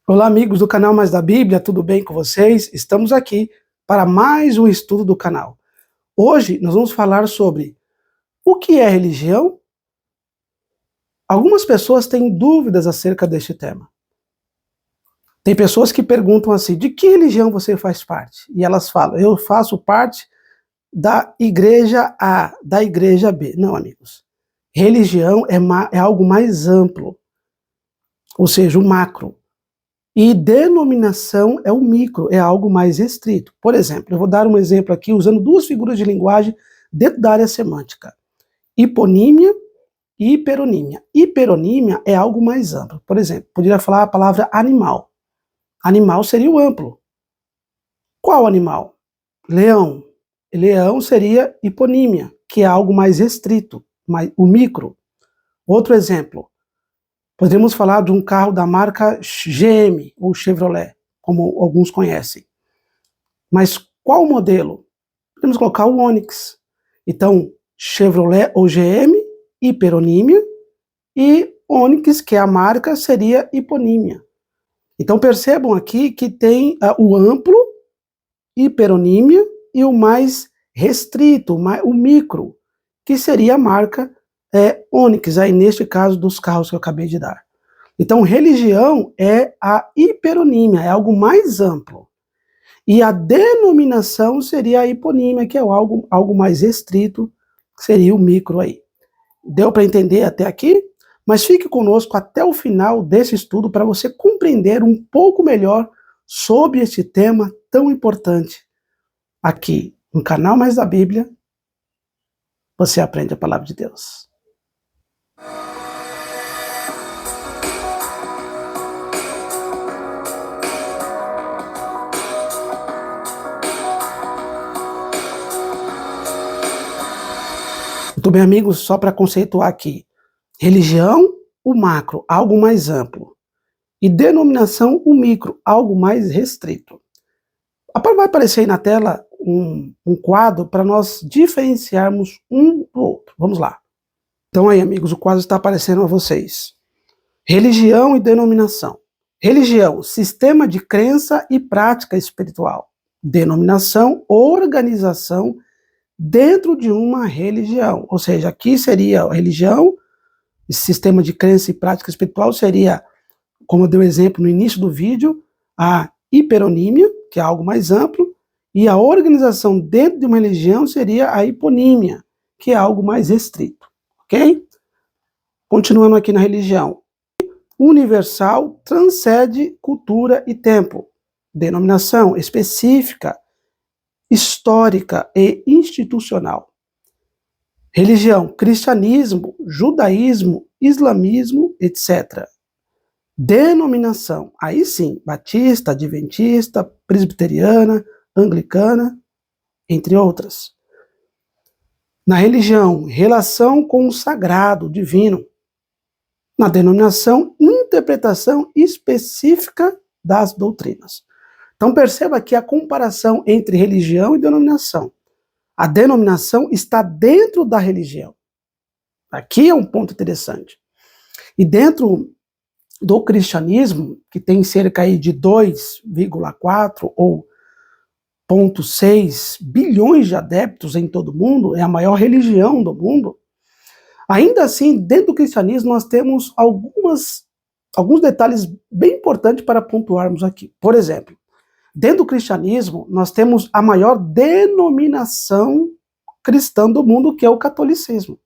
Olá, amigos do canal Mais da Bíblia, tudo bem com vocês? Estamos aqui para mais um estudo do canal. Hoje nós vamos falar sobre o que é religião. Algumas pessoas têm dúvidas acerca deste tema. Tem pessoas que perguntam assim, de que religião você faz parte? E elas falam, eu faço parte da igreja A, da igreja B. Não, amigos. Religião é algo mais amplo, ou seja, o macro. E denominação é o micro, é algo mais restrito. Por exemplo, eu vou dar um exemplo aqui usando duas figuras de linguagem dentro da área semântica. Hiponímia e hiperonímia. Hiperonímia é algo mais amplo. Por exemplo, poderia falar a palavra animal. Animal seria o amplo. Qual animal? Leão. Leão seria hiponímia, que é algo mais restrito, o micro. Outro exemplo. Podemos falar de um carro da marca GM ou Chevrolet, como alguns conhecem. Mas qual modelo? Podemos colocar o Onix. Então, Chevrolet ou GM, hiperonímia, e Onix, que é a marca, seria hiponímia. Então percebam aqui que tem o amplo, hiperonímia, e o mais restrito, o micro, que seria a marca Onix, aí neste caso dos carros que eu acabei de dar. Então, religião é a hiperonímia, é algo mais amplo. E a denominação seria a hiponímia, que é algo mais restrito, que seria o micro aí. Deu para entender até aqui? Mas fique conosco até o final desse estudo para você compreender um pouco melhor sobre este tema tão importante. Aqui no canal Mais da Bíblia, você aprende a palavra de Deus. Muito bem, amigos, só para conceituar aqui. Religião, o macro, algo mais amplo. E denominação, o micro, algo mais restrito. Vai aparecer aí na tela um quadro para nós diferenciarmos um do outro. Vamos lá. Então aí, amigos, o quadro está aparecendo a vocês. Religião e denominação. Religião, sistema de crença e prática espiritual. Denominação, organização dentro de uma religião. Ou seja, aqui seria a religião, esse sistema de crença e prática espiritual seria, como eu dei o exemplo no início do vídeo, a hiperonímia, que é algo mais amplo, e a organização dentro de uma religião seria a hiponímia, que é algo mais restrito, ok? Continuando aqui na religião. Universal transcende cultura e tempo. Denominação específica, histórica e institucional. Religião, cristianismo, judaísmo, islamismo, etc. Denominação, aí sim, batista, adventista, presbiteriana, anglicana, entre outras. Na religião, relação com o sagrado, divino. Na denominação, interpretação específica das doutrinas. Então perceba aqui a comparação entre religião e denominação. A denominação está dentro da religião. Aqui é um ponto interessante. E dentro do cristianismo, que tem cerca aí de 2,4 ou 0,6 bilhões de adeptos em todo o mundo, é a maior religião do mundo, ainda assim, dentro do cristianismo, nós temos alguns detalhes bem importantes para pontuarmos aqui. Por exemplo, dentro do cristianismo, nós temos a maior denominação cristã do mundo, que é o catolicismo.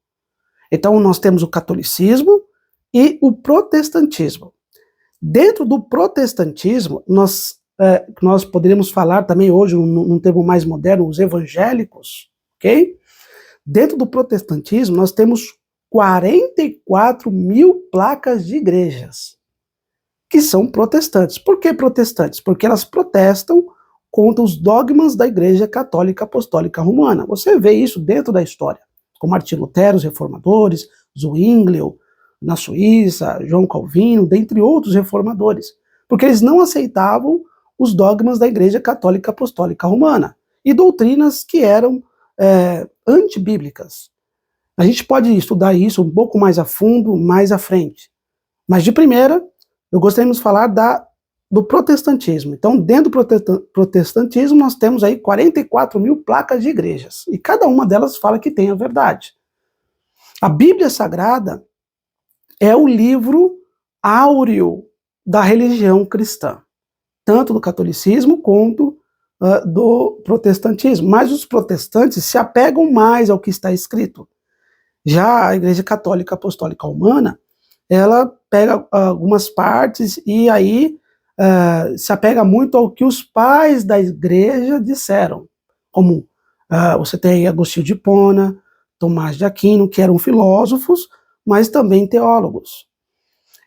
Então, nós temos o catolicismo e o protestantismo. Dentro do protestantismo, nós poderíamos falar também hoje, num termo mais moderno, os evangélicos, ok? Dentro do protestantismo, nós temos 44 mil placas de igrejas que são protestantes. Por que protestantes? Porque elas protestam contra os dogmas da Igreja Católica Apostólica Romana. Você vê isso dentro da história, com Martim Lutero, os reformadores, Zwinglio, na Suíça, João Calvino, dentre outros reformadores, porque eles não aceitavam os dogmas da Igreja Católica Apostólica Romana e doutrinas que eram antibíblicas. A gente pode estudar isso um pouco mais a fundo, mais à frente. Mas de primeira, eu gostaria de falar da do protestantismo. Então, dentro do protestantismo, nós temos aí 44 mil placas de igrejas. E cada uma delas fala que tem a verdade. A Bíblia Sagrada é o livro áureo da religião cristã, tanto do catolicismo quanto do protestantismo. Mas os protestantes se apegam mais ao que está escrito. Já a Igreja Católica Apostólica Romana, ela pega algumas partes e aí se apega muito ao que os pais da igreja disseram, como você tem Agostinho de Hipona, Tomás de Aquino, que eram filósofos, mas também teólogos.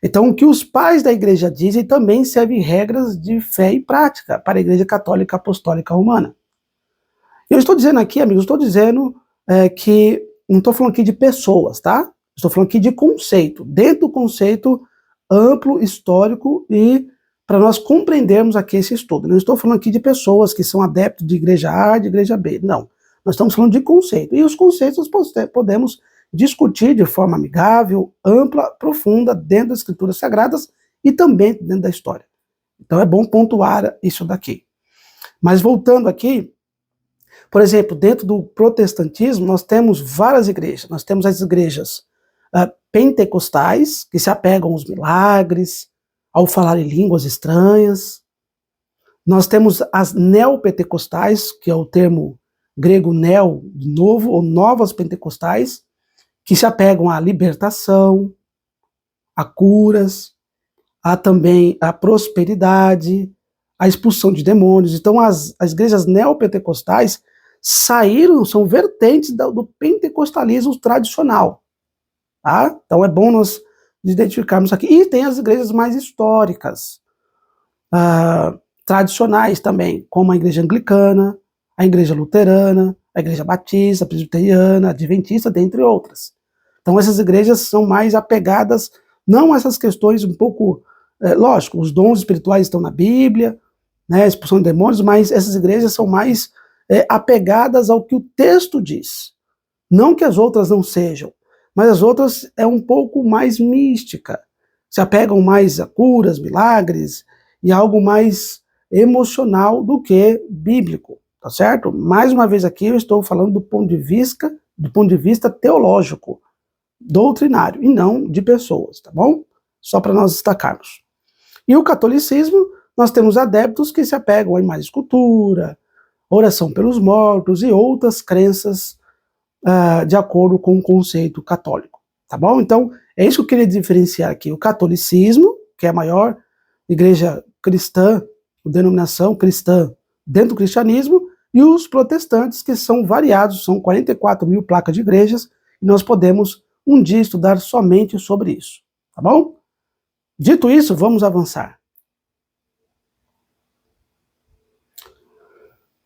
Então, o que os pais da igreja dizem também serve regras de fé e prática para a Igreja Católica Apostólica Romana. Eu estou dizendo aqui, amigos, estou dizendo que não estou falando aqui de pessoas, tá? Estou falando aqui de conceito, dentro do conceito amplo, histórico e para nós compreendermos aqui esse estudo. Não estou falando aqui de pessoas que são adeptos de igreja A, de igreja B, não. Nós estamos falando de conceito. E os conceitos podemos discutir de forma amigável, ampla, profunda, dentro das escrituras sagradas e também dentro da história. Então é bom pontuar isso daqui. Mas voltando aqui, por exemplo, dentro do protestantismo, nós temos várias igrejas. Nós temos as igrejas pentecostais, que se apegam aos milagres, ao falar em línguas estranhas. Nós temos as neopentecostais, que é o termo grego neo, novo, ou novas pentecostais, que se apegam à libertação, a curas, a também a prosperidade, a expulsão de demônios. Então as igrejas neopentecostais saíram, são vertentes do pentecostalismo tradicional. Tá? Então é bom nós identificarmos aqui. E tem as igrejas mais históricas, tradicionais também, como a igreja anglicana, a igreja luterana, a igreja batista, a presbiteriana, a adventista, dentre outras. Então essas igrejas são mais apegadas, não a essas questões um pouco, lógico, os dons espirituais estão na Bíblia, né, a expulsão de demônios, mas essas igrejas são mais apegadas ao que o texto diz. Não que as outras não sejam, mas as outras é um pouco mais mística, se apegam mais a curas, milagres e algo mais emocional do que bíblico, tá certo? Mais uma vez aqui eu estou falando do ponto de vista teológico, doutrinário, e não de pessoas, tá bom? Só para nós destacarmos. E o catolicismo, nós temos adeptos que se apegam a imagem de escultura, oração pelos mortos e outras crenças de acordo com o conceito católico, tá bom? Então, é isso que eu queria diferenciar aqui. O catolicismo, que é a maior igreja cristã, denominação cristã dentro do cristianismo, e os protestantes, que são variados, são 44 mil placas de igrejas, e nós podemos um dia estudar somente sobre isso, tá bom? Dito isso, vamos avançar.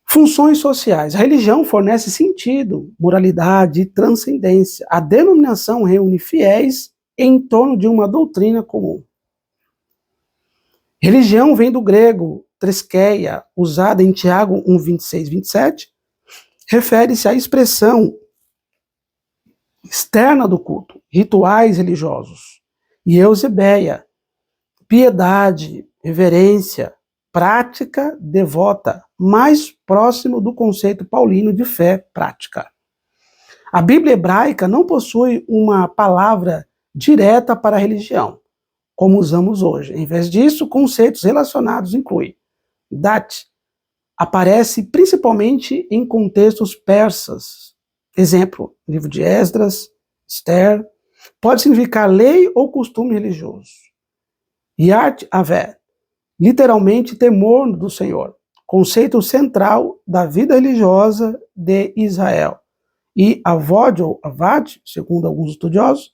Funções sociais. A religião fornece sentido, moralidade e transcendência. A denominação reúne fiéis em torno de uma doutrina comum. Religião vem do grego treskeia, usada em Tiago 1, 26, 27, refere-se à expressão externa do culto, rituais religiosos, e eusebeia, piedade, reverência, prática devota, mais próximo do conceito paulino de fé prática. A Bíblia hebraica não possui uma palavra direta para a religião, como usamos hoje. Em vez disso, conceitos relacionados incluem dat, aparece principalmente em contextos persas. Exemplo, livro de Esdras, Esther, pode significar lei ou costume religioso. Yat Avé, literalmente temor do Senhor, conceito central da vida religiosa de Israel. E avod ou avad, segundo alguns estudiosos,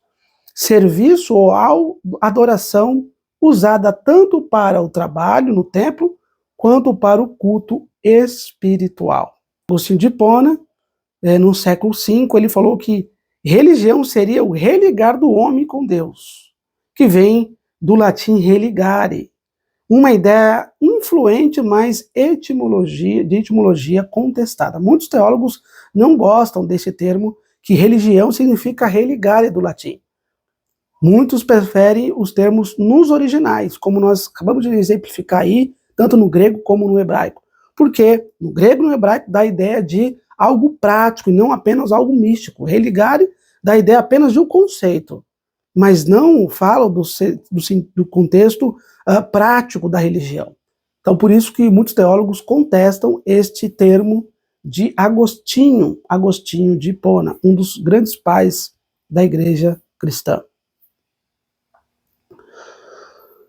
serviço ou adoração usada tanto para o trabalho no templo quanto para o culto espiritual. Agostinho de Hipona, no século V, ele falou que religião seria o religar do homem com Deus, que vem do latim religare, uma ideia influente, mas de etimologia contestada. Muitos teólogos não gostam desse termo, que religião significa religare do latim. Muitos preferem os termos nos originais, como nós acabamos de exemplificar aí, tanto no grego como no hebraico. Porque no grego e no hebraico dá a ideia de algo prático e não apenas algo místico. Religare dá a ideia apenas de um conceito, mas não fala do contexto prático da religião. Então, por isso que muitos teólogos contestam este termo de Agostinho de Hipona, um dos grandes pais da igreja cristã.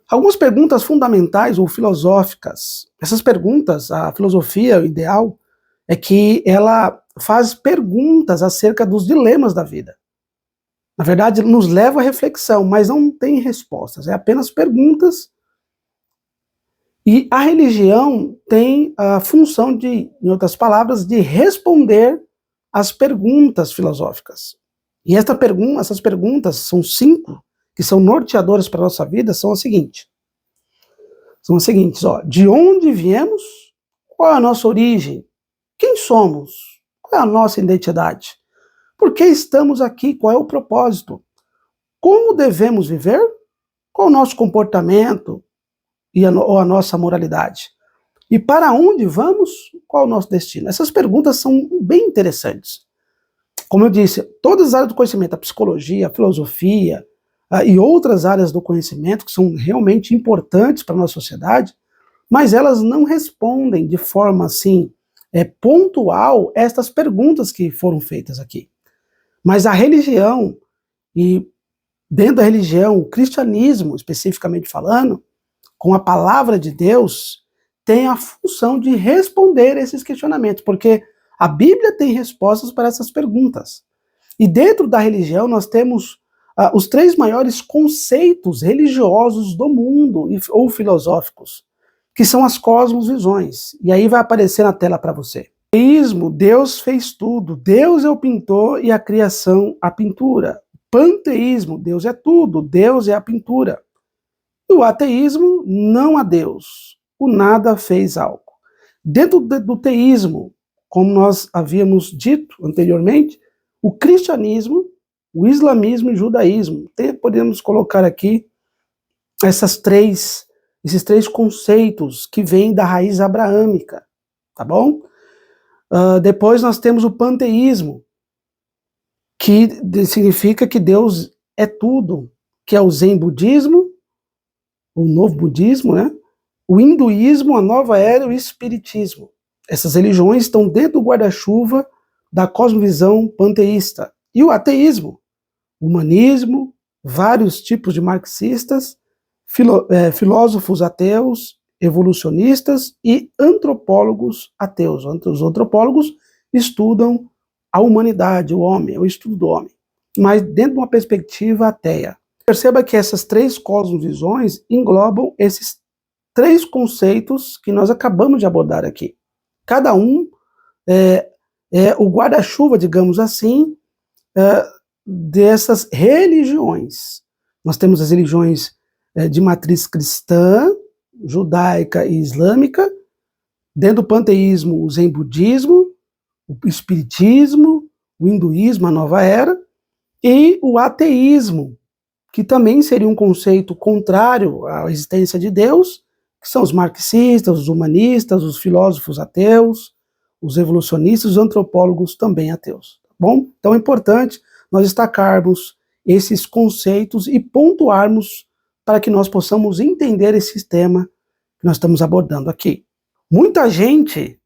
Algumas perguntas fundamentais ou filosóficas. Essas perguntas, a filosofia, o ideal, é que ela faz perguntas acerca dos dilemas da vida. Na verdade, nos leva à reflexão, mas não tem respostas, é apenas perguntas. E a religião tem a função de, em outras palavras, de responder às perguntas filosóficas. E essas perguntas, são 5, que são norteadoras para a nossa vida, são as seguintes. De onde viemos? Qual é a nossa origem? Quem somos? Qual é a nossa identidade? Por que estamos aqui? Qual é o propósito? Como devemos viver? Qual é o nosso comportamento ou a nossa moralidade? E para onde vamos? Qual é o nosso destino? Essas perguntas são bem interessantes. Como eu disse, todas as áreas do conhecimento, a psicologia, a filosofia e outras áreas do conhecimento que são realmente importantes para a nossa sociedade, mas elas não respondem de forma assim pontual estas perguntas que foram feitas aqui. Mas a religião, e dentro da religião, o cristianismo, especificamente falando, com a palavra de Deus, tem a função de responder esses questionamentos, porque a Bíblia tem respostas para essas perguntas. E dentro da religião nós temos os 3 maiores conceitos religiosos do mundo, ou filosóficos, que são as cosmovisões. E aí vai aparecer na tela para você. Teísmo, Deus fez tudo, Deus é o pintor e a criação a pintura. Panteísmo, Deus é tudo, Deus é a pintura. E o ateísmo, não há Deus, o nada fez algo. Dentro do teísmo, como nós havíamos dito anteriormente, o cristianismo, o islamismo e o judaísmo. Podemos colocar aqui esses 3 conceitos que vêm da raiz abraâmica, tá bom? Depois nós temos o panteísmo, que significa que Deus é tudo, que é o Zen budismo, o novo budismo, né? O hinduísmo, a nova era e o espiritismo. Essas religiões estão dentro do guarda-chuva da cosmovisão panteísta. E o ateísmo, humanismo, vários tipos de marxistas, filósofos ateus, evolucionistas e antropólogos ateus. Os antropólogos estudam a humanidade, o homem, o estudo do homem, mas dentro de uma perspectiva ateia. Perceba que essas 3 cosmovisões englobam esses 3 conceitos que nós acabamos de abordar aqui. Cada um é o guarda-chuva, digamos assim, dessas religiões. Nós temos as religiões de matriz cristã, judaica e islâmica, dentro do panteísmo, o zen budismo, o espiritismo, o hinduísmo, a nova era, e o ateísmo, que também seria um conceito contrário à existência de Deus, que são os marxistas, os humanistas, os filósofos ateus, os evolucionistas, os antropólogos também ateus. Tá bom? Então é importante nós destacarmos esses conceitos e pontuarmos para que nós possamos entender esse tema que nós estamos abordando aqui. Muita gente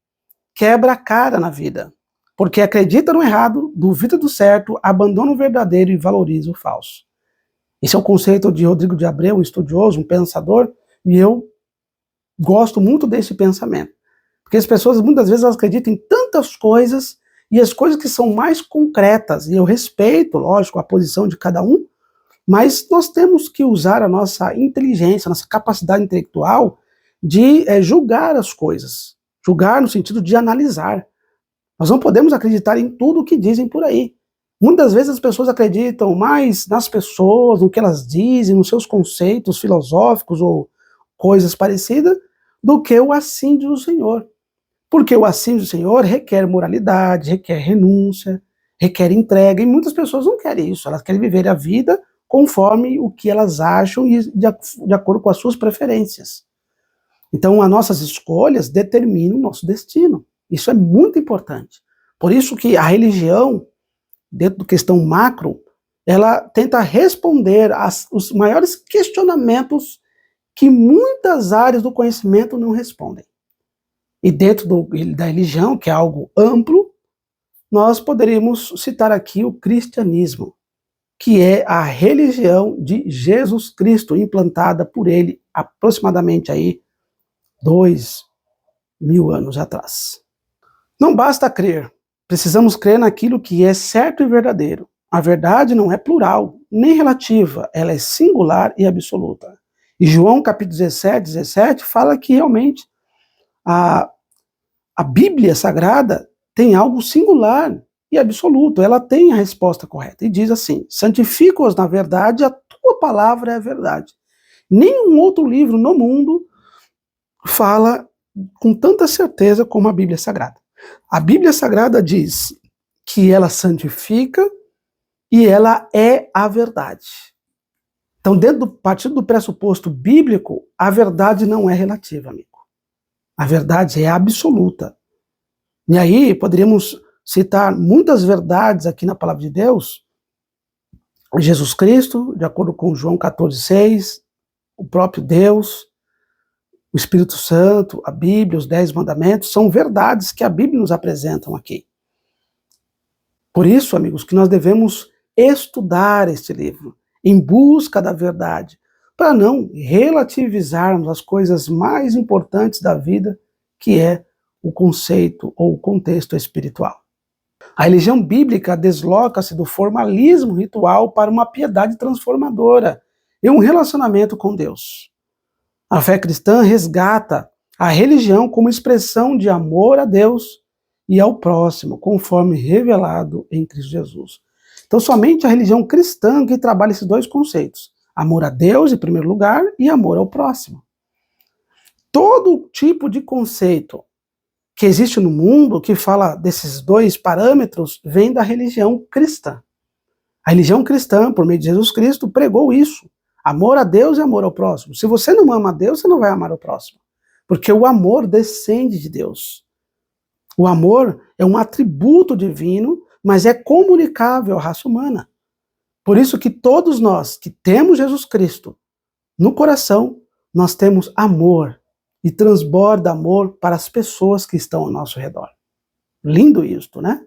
quebra a cara na vida, porque acredita no errado, duvida do certo, abandona o verdadeiro e valoriza o falso. Esse é o conceito de Rodrigo de Abreu, um estudioso, um pensador, e eu gosto muito desse pensamento. Porque as pessoas, muitas vezes, elas acreditam em tantas coisas, e as coisas que são mais concretas, e eu respeito, lógico, a posição de cada um, mas nós temos que usar a nossa inteligência, a nossa capacidade intelectual de julgar as coisas. Julgar no sentido de analisar. Nós não podemos acreditar em tudo o que dizem por aí. Muitas vezes as pessoas acreditam mais nas pessoas, no que elas dizem, nos seus conceitos filosóficos ou coisas parecidas, do que o assim diz o Senhor. Porque o assim diz o Senhor requer moralidade, requer renúncia, requer entrega, e muitas pessoas não querem isso, elas querem viver a vida conforme o que elas acham e de acordo com as suas preferências. Então, as nossas escolhas determinam o nosso destino. Isso é muito importante. Por isso que a religião, dentro da questão macro, ela tenta responder os maiores questionamentos que muitas áreas do conhecimento não respondem. E dentro da religião, que é algo amplo, nós poderíamos citar aqui o cristianismo, que é a religião de Jesus Cristo, implantada por ele aproximadamente aí 2000 anos atrás. Não basta crer, precisamos crer naquilo que é certo e verdadeiro. A verdade não é plural, nem relativa, ela é singular e absoluta. E João capítulo 17 fala que realmente a Bíblia Sagrada tem algo singular e absoluto, ela tem a resposta correta. E diz assim: santifica-os na verdade, a tua palavra é a verdade. Nenhum outro livro no mundo fala com tanta certeza como a Bíblia Sagrada. A Bíblia Sagrada diz que ela santifica e ela é a verdade. Então, partindo do pressuposto bíblico, a verdade não é relativa, amigo. A verdade é absoluta. E aí, poderíamos citar muitas verdades aqui na palavra de Deus. Jesus Cristo, de acordo com João 14,6, o próprio Deus, o Espírito Santo, a Bíblia, os 10 mandamentos, são verdades que a Bíblia nos apresentam aqui. Por isso, amigos, que nós devemos estudar este livro, em busca da verdade, para não relativizarmos as coisas mais importantes da vida, que é o conceito ou o contexto espiritual. A religião bíblica desloca-se do formalismo ritual para uma piedade transformadora e um relacionamento com Deus. A fé cristã resgata a religião como expressão de amor a Deus e ao próximo, conforme revelado em Cristo Jesus. Então, somente a religião cristã que trabalha esses dois conceitos: amor a Deus, em primeiro lugar, e amor ao próximo. Todo tipo de conceito que existe no mundo, que fala desses dois parâmetros, vem da religião cristã. A religião cristã, por meio de Jesus Cristo, pregou isso. Amor a Deus e amor ao próximo. Se você não ama a Deus, você não vai amar o próximo. Porque o amor descende de Deus. O amor é um atributo divino, mas é comunicável à raça humana. Por isso que todos nós que temos Jesus Cristo no coração, nós temos amor e transborda amor para as pessoas que estão ao nosso redor. Lindo isto, né?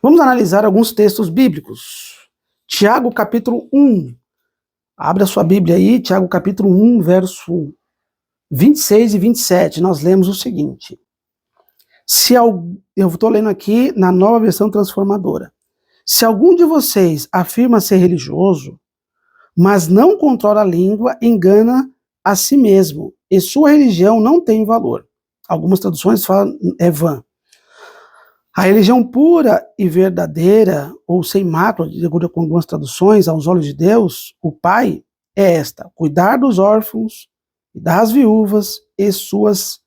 Vamos analisar alguns textos bíblicos. Tiago capítulo 1. Abra sua Bíblia aí, Tiago capítulo 1, verso 26 e 27. Nós lemos o seguinte. Eu estou lendo aqui na Nova Versão Transformadora. Se algum de vocês afirma ser religioso, mas não controla a língua, engana a si mesmo, e sua religião não tem valor. Algumas traduções falam é vã. A religião pura e verdadeira, ou sem mácula, de acordo com algumas traduções, aos olhos de Deus, o Pai, é esta: cuidar dos órfãos e das viúvas em suas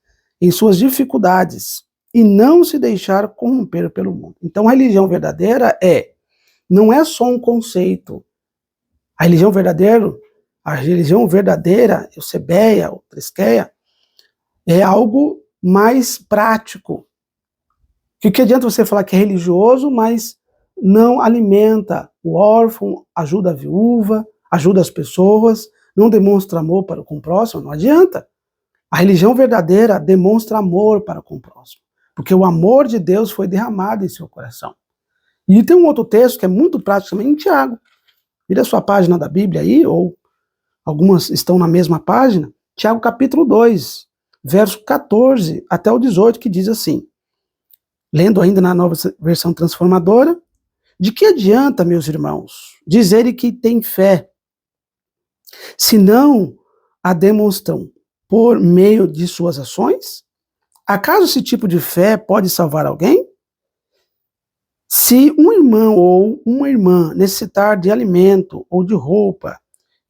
dificuldades, e não se deixar corromper pelo mundo. Então, a religião verdadeira não é só um conceito. A religião verdadeira, eusebeia, ou triskeia, é algo mais prático. Que adianta você falar que é religioso, mas não alimenta o órfão, ajuda a viúva, ajuda as pessoas, não demonstra amor para com o próximo? Não adianta. A religião verdadeira demonstra amor para com o próximo, porque o amor de Deus foi derramado em seu coração. E tem um outro texto que é muito prático também, em Tiago. Vira a sua página da Bíblia aí, ou algumas estão na mesma página. Tiago capítulo 2, verso 14 até o 18, que diz assim, lendo ainda na Nova Versão Transformadora: de que adianta, meus irmãos, dizerem que têm fé, se não a demonstram por meio de suas ações? Acaso esse tipo de fé pode salvar alguém? Se um irmão ou uma irmã necessitar de alimento ou de roupa,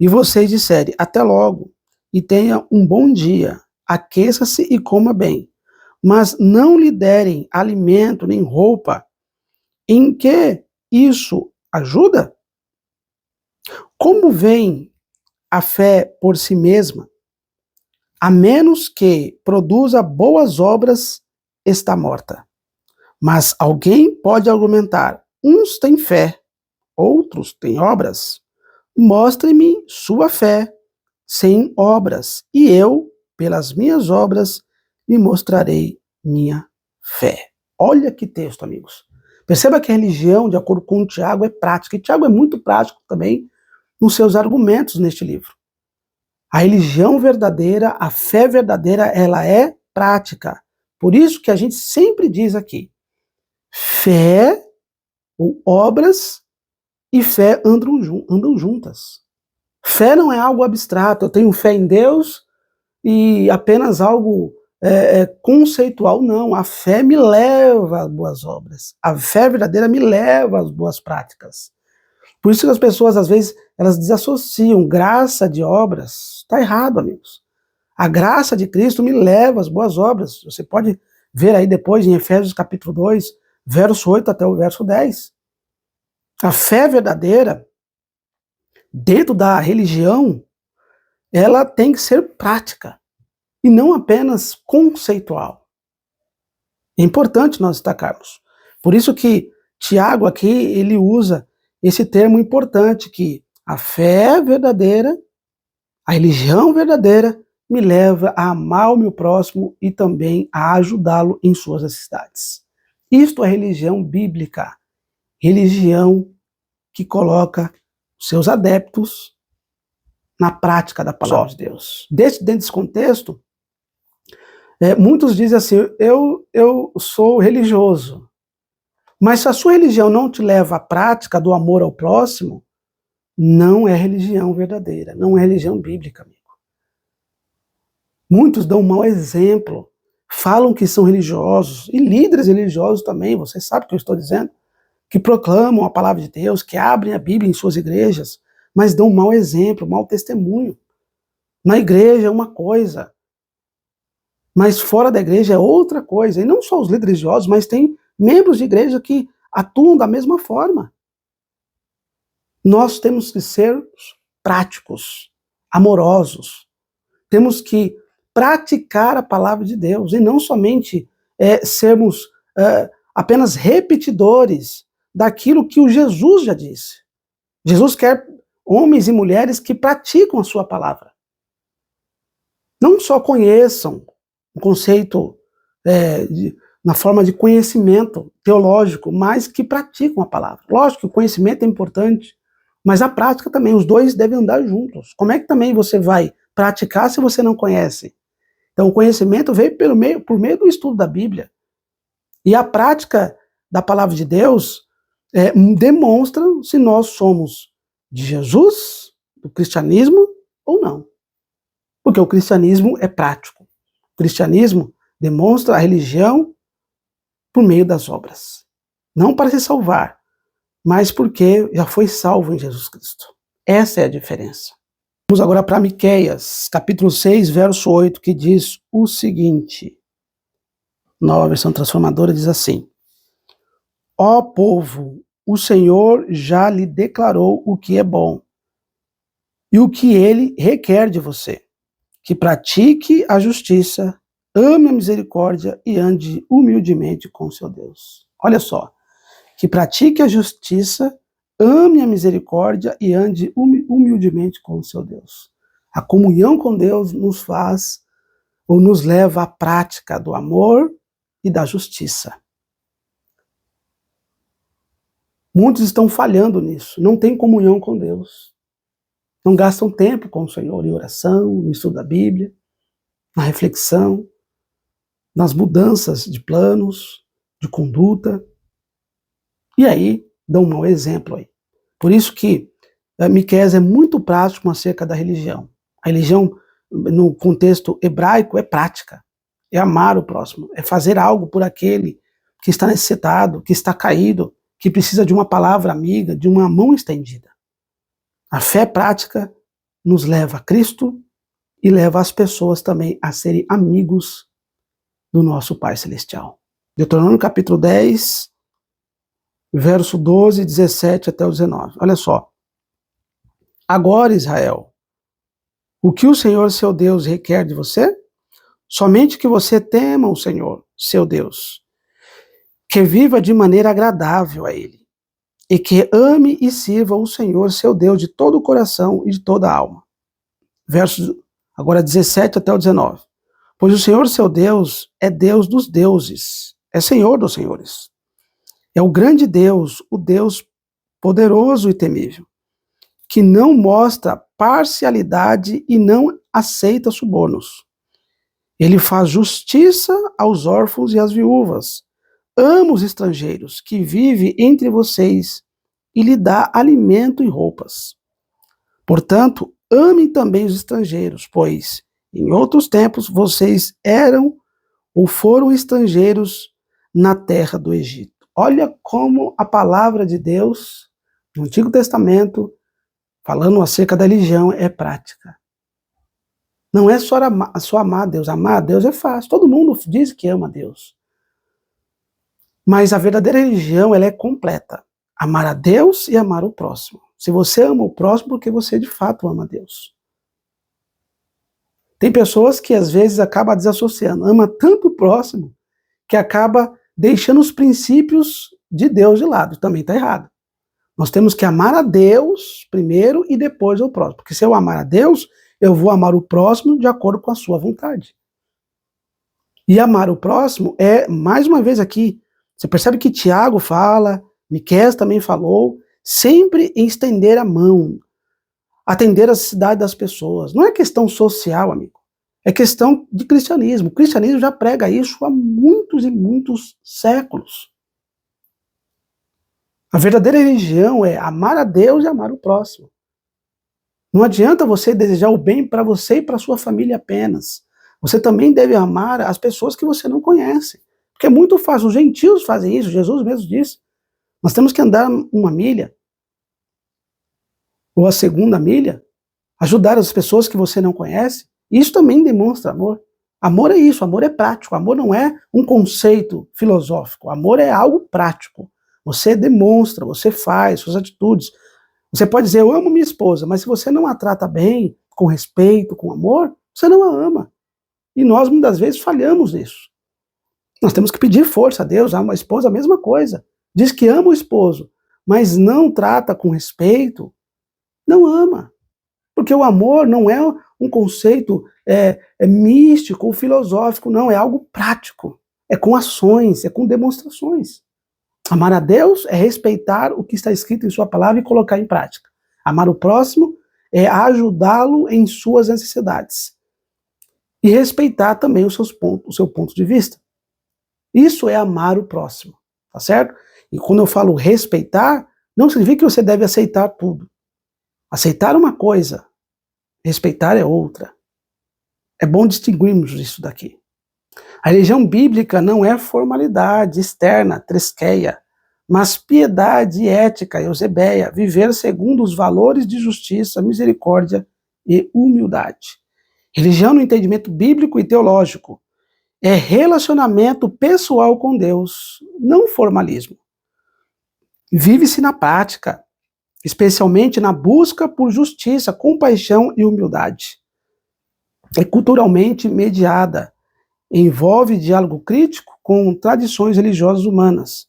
e vocês disserem até logo, e tenha um bom dia, aqueça-se e coma bem, mas não lhe derem alimento nem roupa, em que isso ajuda? Como vem a fé por si mesma? A menos que produza boas obras, está morta. Mas alguém pode argumentar: uns têm fé, outros têm obras. Mostre-me sua fé sem obras, e eu, pelas minhas obras, lhe mostrarei minha fé. Olha que texto, amigos. Perceba que a religião, de acordo com o Tiago, é prática. E Tiago é muito prático também nos seus argumentos neste livro. A religião verdadeira, a fé verdadeira, ela é prática. Por isso que a gente sempre diz aqui, fé ou obras e fé andam juntas. Fé não é algo abstrato, eu tenho fé em Deus e apenas algo conceitual, não. A fé me leva às boas obras. A fé verdadeira me leva às boas práticas. Por isso que as pessoas, às vezes, elas desassociam graça de obras. Está errado, amigos. A graça de Cristo me leva às boas obras. Você pode ver aí depois em Efésios capítulo 2, verso 8 até o verso 10. A fé verdadeira, dentro da religião, ela tem que ser prática e não apenas conceitual. É importante nós destacarmos. Por isso que Tiago aqui, ele usa esse termo importante, que a fé verdadeira, a religião verdadeira, me leva a amar o meu próximo e também a ajudá-lo em suas necessidades. Isto é religião bíblica, religião que coloca seus adeptos na prática da palavra de Deus. Dentro desse contexto, muitos dizem assim, eu sou religioso, mas se a sua religião não te leva à prática do amor ao próximo, não é religião verdadeira, não é religião bíblica, amigo. Muitos dão um mau exemplo, falam que são religiosos, e líderes religiosos também, você sabe o que eu estou dizendo, que proclamam a palavra de Deus, que abrem a Bíblia em suas igrejas, mas dão um mau exemplo, um mau testemunho. Na igreja é uma coisa, mas fora da igreja é outra coisa. E não só os líderes religiosos, mas tem membros de igreja que atuam da mesma forma. Nós temos que ser práticos, amorosos. Temos que praticar a palavra de Deus e não somente sermos apenas repetidores daquilo que o Jesus já disse. Jesus quer homens e mulheres que praticam a sua palavra. Não só conheçam o conceito na forma de conhecimento teológico, mas que praticam a palavra. Lógico que o conhecimento é importante, mas a prática também, os dois devem andar juntos. Como é que também você vai praticar se você não conhece? Então o conhecimento veio por meio do estudo da Bíblia. E a prática da palavra de Deus demonstra se nós somos de Jesus, do cristianismo, ou não. Porque o cristianismo é prático. O cristianismo demonstra a religião por meio das obras. Não para se salvar, mas porque já foi salvo em Jesus Cristo. Essa é a diferença. Vamos agora para Miqueias, capítulo 6, verso 8, que diz o seguinte. Nova versão transformadora diz assim: Ó povo, o Senhor já lhe declarou o que é bom e o que ele requer de você, que pratique a justiça, ame a misericórdia e ande humildemente com seu Deus. Olha só, que pratique a justiça, ame a misericórdia e ande humildemente com o seu Deus. A comunhão com Deus nos faz ou nos leva à prática do amor e da justiça. Muitos estão falhando nisso, não têm comunhão com Deus. Não gastam tempo com o Senhor em oração, no estudo da Bíblia, na reflexão, nas mudanças de planos, de conduta. E aí, dão um mau exemplo aí. Por isso que Miqueias é muito prático acerca da religião. A religião, no contexto hebraico, é prática. É amar o próximo, é fazer algo por aquele que está necessitado, que está caído, que precisa de uma palavra amiga, de uma mão estendida. A fé prática nos leva a Cristo e leva as pessoas também a serem amigos do nosso Pai Celestial. Deuteronômio capítulo 10, verso 12, 17 até o 19. Olha só. Agora, Israel, o que o Senhor, seu Deus, requer de você? Somente que você tema o Senhor, seu Deus, que viva de maneira agradável a Ele, e que ame e sirva o Senhor, seu Deus, de todo o coração e de toda a alma. Versos agora 17 até o 19. Pois o Senhor, seu Deus, é Deus dos deuses, é Senhor dos senhores. É o grande Deus, o Deus poderoso e temível, que não mostra parcialidade e não aceita subornos. Ele faz justiça aos órfãos e às viúvas, ama os estrangeiros que vivem entre vocês e lhe dá alimento e roupas. Portanto, amem também os estrangeiros, pois em outros tempos vocês eram ou foram estrangeiros na terra do Egito. Olha como a palavra de Deus, no Antigo Testamento, falando acerca da religião, é prática. Não é só amar a Deus. Amar a Deus é fácil. Todo mundo diz que ama a Deus. Mas a verdadeira religião, ela é completa. Amar a Deus e amar o próximo. Se você ama o próximo, porque você de fato ama a Deus. Tem pessoas que às vezes acabam desassociando. Ama tanto o próximo que acaba deixando os princípios de Deus de lado. Também está errado. Nós temos que amar a Deus primeiro e depois ao próximo. Porque se eu amar a Deus, eu vou amar o próximo de acordo com a sua vontade. E amar o próximo é, mais uma vez aqui, você percebe que Tiago fala, Miqueias também falou, sempre em estender a mão, atender a necessidade das pessoas. Não é questão social, amigo. É questão de cristianismo. O cristianismo já prega isso há muitos e muitos séculos. A verdadeira religião é amar a Deus e amar o próximo. Não adianta você desejar o bem para você e para sua família apenas. Você também deve amar as pessoas que você não conhece. Porque é muito fácil, os gentios fazem isso, Jesus mesmo disse. Nós temos que andar uma milha, ou a segunda milha, ajudar as pessoas que você não conhece. Isso também demonstra amor. Amor é isso, amor é prático. Amor não é um conceito filosófico. Amor é algo prático. Você demonstra, você faz, suas atitudes. Você pode dizer, eu amo minha esposa, mas se você não a trata bem, com respeito, com amor, você não a ama. E nós, muitas vezes, falhamos nisso. Nós temos que pedir força a Deus, a esposa a mesma coisa. Diz que ama o esposo, mas não trata com respeito, não ama. Porque o amor não é um conceito místico ou filosófico, não, é algo prático. É com ações, é com demonstrações. Amar a Deus é respeitar o que está escrito em sua palavra e colocar em prática. Amar o próximo é ajudá-lo em suas necessidades. E respeitar também o seu ponto de vista. Isso é amar o próximo, tá certo? E quando eu falo respeitar, não significa que você deve aceitar tudo. Aceitar uma coisa, respeitar é outra. É bom distinguirmos isso daqui. A religião bíblica não é formalidade externa, tresqueia, mas piedade ética, eusebeia, viver segundo os valores de justiça, misericórdia e humildade. Religião no entendimento bíblico e teológico é relacionamento pessoal com Deus, não formalismo. Vive-se na prática, especialmente na busca por justiça, compaixão e humildade. É culturalmente mediada, envolve diálogo crítico com tradições religiosas humanas,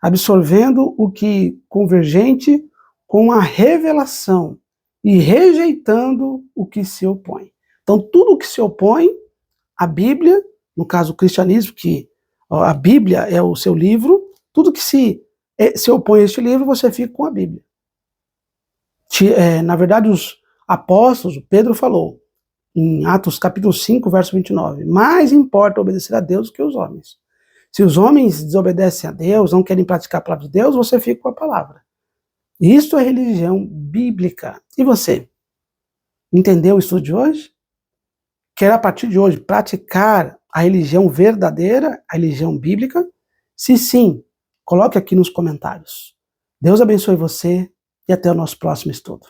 absorvendo o que convergente com a revelação e rejeitando o que se opõe. Então, tudo o que se opõe à Bíblia, no caso o cristianismo, que a Bíblia é o seu livro, tudo que se opõe a este livro, você fica com a Bíblia. Na verdade, os apóstolos, Pedro falou, em Atos capítulo 5, verso 29, mais importa obedecer a Deus do que os homens. Se os homens desobedecem a Deus, não querem praticar a palavra de Deus, você fica com a palavra. Isso é religião bíblica. E você? Entendeu o estudo de hoje? Quer a partir de hoje praticar a religião verdadeira, a religião bíblica? Se sim, coloque aqui nos comentários. Deus abençoe você e até o nosso próximo estudo.